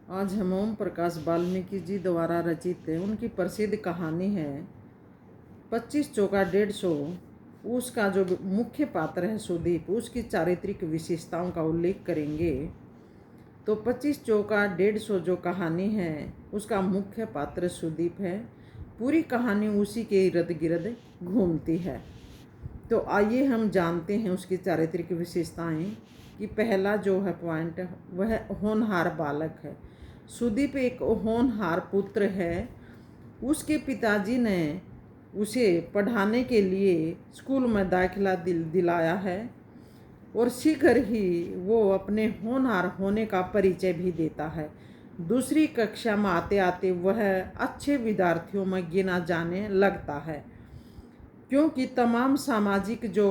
आज हम ओम प्रकाश वाल्मीकि जी द्वारा रचित उनकी प्रसिद्ध कहानी है 25 चौका 150। उसका जो मुख्य पात्र है सुदीप, उसकी चारित्रिक विशेषताओं का उल्लेख करेंगे। तो 25 चौका 150 जो कहानी है उसका मुख्य पात्र सुदीप है। पूरी कहानी उसी के इर्द गिर्द घूमती है। तो आइए हम जानते हैं उसकी चारित्रिक विशेषताएं। कि पहला जो है पॉइंट वह होनहार बालक है। सुदीप एक होनहार पुत्र है। उसके पिताजी ने उसे पढ़ाने के लिए स्कूल में दाखिला दिलाया है और शीघ्र ही वो अपने होनहार होने का परिचय भी देता है। दूसरी कक्षा में आते आते वह अच्छे विद्यार्थियों में गिना जाने लगता है, क्योंकि तमाम सामाजिक जो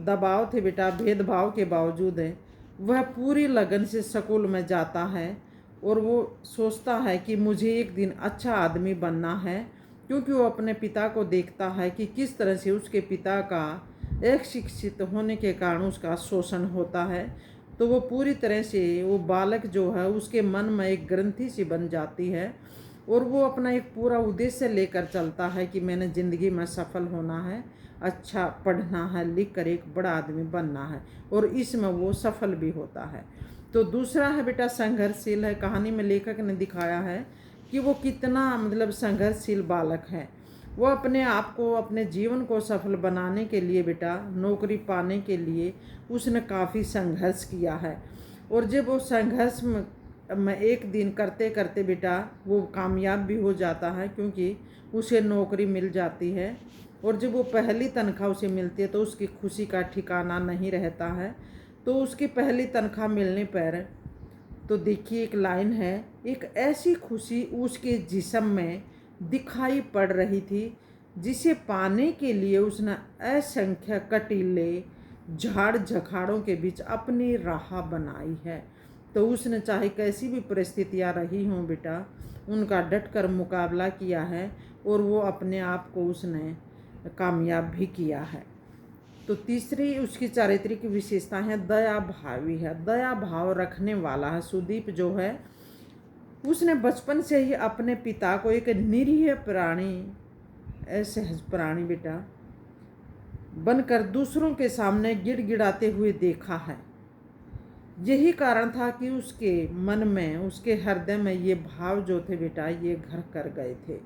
दबाव थे बेटा, भेदभाव के बावजूद वह पूरी लगन से स्कूल में जाता है और वो सोचता है कि मुझे एक दिन अच्छा आदमी बनना है, क्योंकि वो अपने पिता को देखता है कि किस तरह से उसके पिता का एक शिक्षित होने के कारण उसका शोषण होता है। तो वो पूरी तरह से वो बालक जो है उसके मन में एक ग्रंथि सी बन जाती है और वो अपना एक पूरा उद्देश्य लेकर चलता है कि मैंने ज़िंदगी में सफल होना है, अच्छा पढ़ना है, लिख कर एक बड़ा आदमी बनना है, और इसमें वो सफल भी होता है। तो दूसरा है बेटा संघर्षशील है। कहानी में लेखक ने दिखाया है कि वो कितना संघर्षशील बालक है। वो अपने आप को, अपने जीवन को सफल बनाने के लिए बेटा, नौकरी पाने के लिए उसने काफ़ी संघर्ष किया है। और जब वो संघर्ष में एक दिन करते करते बेटा वो कामयाब भी हो जाता है, क्योंकि उसे नौकरी मिल जाती है। और जब वो पहली तनख्वाह उसे मिलती है तो उसकी खुशी का ठिकाना नहीं रहता है। तो उसकी पहली तनख्वाह मिलने पर तो देखिए एक लाइन है, एक ऐसी खुशी उसके जिस्म में दिखाई पड़ रही थी जिसे पाने के लिए उसने असंख्य कटीले झाड़ झखाड़ों के बीच अपनी राह बनाई है। तो उसने चाहे कैसी भी परिस्थितियाँ रही हों बेटा, उनका डटकर मुकाबला किया है और वो अपने आप को उसने कामयाब भी किया है। तो तीसरी उसकी चारित्रिक विशेषता है दया भावी है। दया भाव रखने वाला है। सुदीप जो है उसने बचपन से ही अपने पिता को एक निरीह प्राणी, असहज प्राणी बेटा बनकर दूसरों के सामने गिड़गिड़ाते हुए देखा है। यही कारण था कि उसके मन में, उसके हृदय में ये भाव जो थे बेटा ये घर कर गए थे।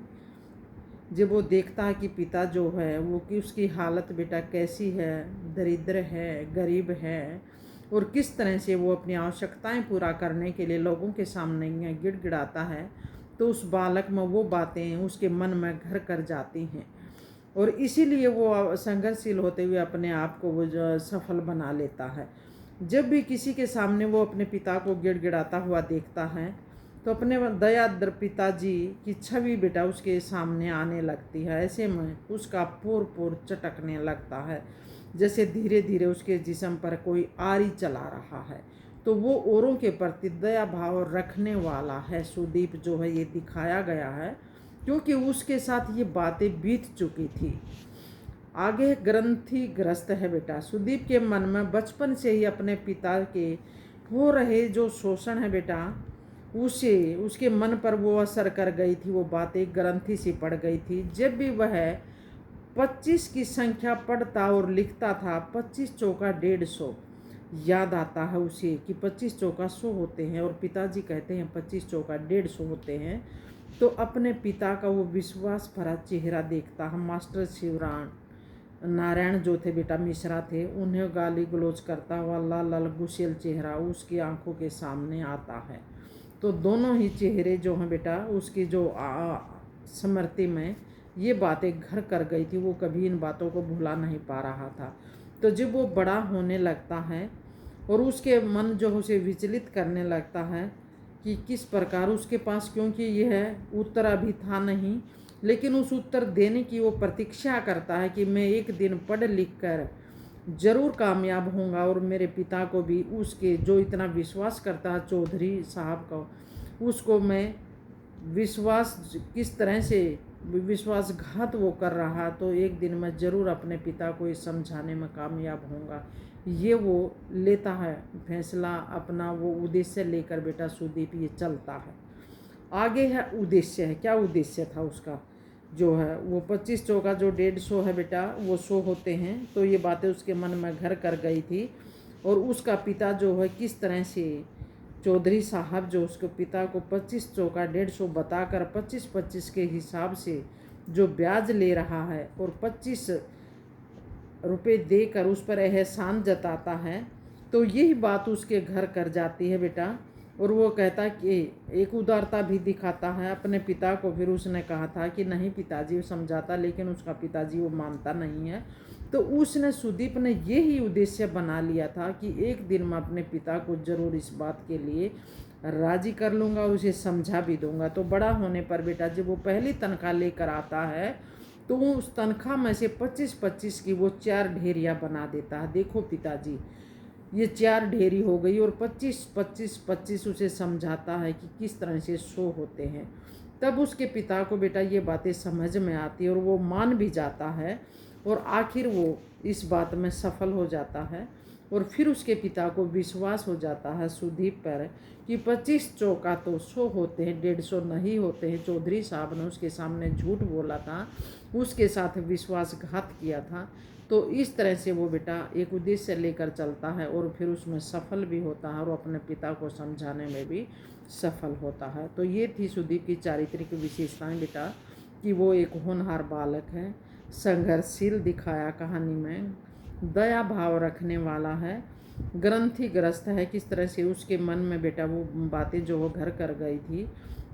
जब वो देखता है कि पिता जो है वो कि उसकी हालत बेटा कैसी है, दरिद्र है, गरीब है, और किस तरह से वो अपनी आवश्यकताएं पूरा करने के लिए लोगों के सामने गिड़गिड़ाता है, तो उस बालक में वो बातें उसके मन में घर कर जाती हैं और इसीलिए वो संघर्षशील होते हुए अपने आप को वो सफल बना लेता है। जब भी किसी के सामने वो अपने पिता को गिड़गिड़ाता हुआ देखता है तो अपने दयाद्र पिताजी की छवि बेटा उसके सामने आने लगती है। ऐसे में उसका पोर पोर चटकने लगता है, जैसे धीरे धीरे उसके जिस्म पर कोई आरी चला रहा है। तो वो औरों के प्रति दया भाव रखने वाला है सुदीप जो है, ये दिखाया गया है, क्योंकि उसके साथ ये बातें बीत चुकी थी। आगे ग्रंथिग्रस्त है बेटा। सुदीप के मन में बचपन से ही अपने पिता के हो रहे जो शोषण है बेटा, उसे उसके मन पर वो असर कर गई थी। वो बातें ग्रंथि सी पड़ गई थी। जब भी वह 25 की संख्या पढ़ता और लिखता था, 25 चौका 150 याद आता है उसे कि 25 चौका 100 होते हैं और पिताजी कहते हैं 25 चौका 150 होते हैं। तो अपने पिता का वो विश्वास भरा चेहरा देखता है। मास्टर शिवराम नारायण जो थे बेटा, मिश्रा थे, उन्हें गाली गलौज करता हुआ लाल लाल गुस्सेल चेहरा उसकी आंखों के सामने आता है। तो दोनों ही चेहरे जो हैं बेटा उसकी जो स्मृति में ये बातें घर कर गई थी। वो कभी इन बातों को भुला नहीं पा रहा था। तो जब वो बड़ा होने लगता है और उसके मन जो उसे विचलित करने लगता है कि किस प्रकार उसके पास, क्योंकि यह उत्तर अभी था नहीं, लेकिन उस उत्तर देने की वो प्रतीक्षा करता है कि मैं एक दिन पढ़ लिख कर ज़रूर कामयाब होऊंगा और मेरे पिता को भी, उसके जो इतना विश्वास करता है चौधरी साहब का, उसको मैं विश्वास किस तरह से विश्वासघात वो कर रहा, तो एक दिन मैं ज़रूर अपने पिता को ये समझाने में कामयाब होऊंगा। ये वो लेता है फैसला, अपना वो उद्देश्य लेकर बेटा सुदीप ये चलता है। आगे है उद्देश्य है, क्या उद्देश्य था उसका जो है वो 25 चौका जो 150 है बेटा वो 100 होते हैं। तो ये बातें उसके मन में घर कर गई थी। और उसका पिता जो है किस तरह से चौधरी साहब जो उसके पिता को 25 चौका 150 बताकर 25-25 के हिसाब से जो ब्याज ले रहा है और 25 रुपए देकर उस पर एहसान जताता है, तो यही बात उसके घर कर जाती है बेटा। और वो कहता कि एक उदारता भी दिखाता है अपने पिता को। फिर उसने कहा था कि नहीं पिताजी, समझाता, लेकिन उसका पिताजी वो मानता नहीं है। तो उसने सुदीप ने यही उद्देश्य बना लिया था कि एक दिन मैं अपने पिता को ज़रूर इस बात के लिए राज़ी कर लूँगा, उसे समझा भी दूंगा। तो बड़ा होने पर बेटा जब वो पहली तनख्वाह लेकर आता है तो उस तनख्वाह में से 25-25 की वो 4 ढेरियाँ बना देता है। देखो पिताजी, ये 4 ढेरी हो गई और 25-25-25 उसे समझाता है कि किस तरह से 100 होते हैं। तब उसके पिता को बेटा ये बातें समझ में आती है और वो मान भी जाता है और आखिर वो इस बात में सफल हो जाता है। और फिर उसके पिता को विश्वास हो जाता है सुदीप पर कि 25 चौका तो 100 होते हैं, 150 नहीं होते हैं। चौधरी साहब ने उसके सामने झूठ बोला था, उसके साथ विश्वासघात किया था। तो इस तरह से वो बेटा एक उद्देश्य लेकर चलता है और फिर उसमें सफल भी होता है और अपने पिता को समझाने में भी सफल होता है। तो ये थी सुदीप की चारित्रिक विशेषताएं बेटा कि वो एक होनहार बालक है, संघर्षशील दिखाया कहानी में, दया भाव रखने वाला है, ग्रंथिग्रस्त है। किस तरह से उसके मन में बेटा वो बातें जो वो घर कर गई थी।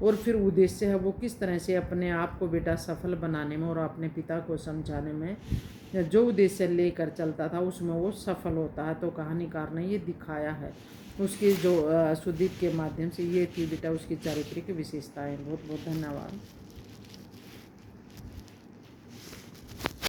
और फिर उद्देश्य है वो किस तरह से अपने आप को बेटा सफल बनाने में और अपने पिता को समझाने में जो उद्देश्य लेकर चलता था उसमें वो सफल होता है। तो कहानीकार ने ये दिखाया है उसकी जो सुदीप के माध्यम से। ये थी बेटा उसकी चारित्रिक विशेषताएं। बहुत बहुत धन्यवाद।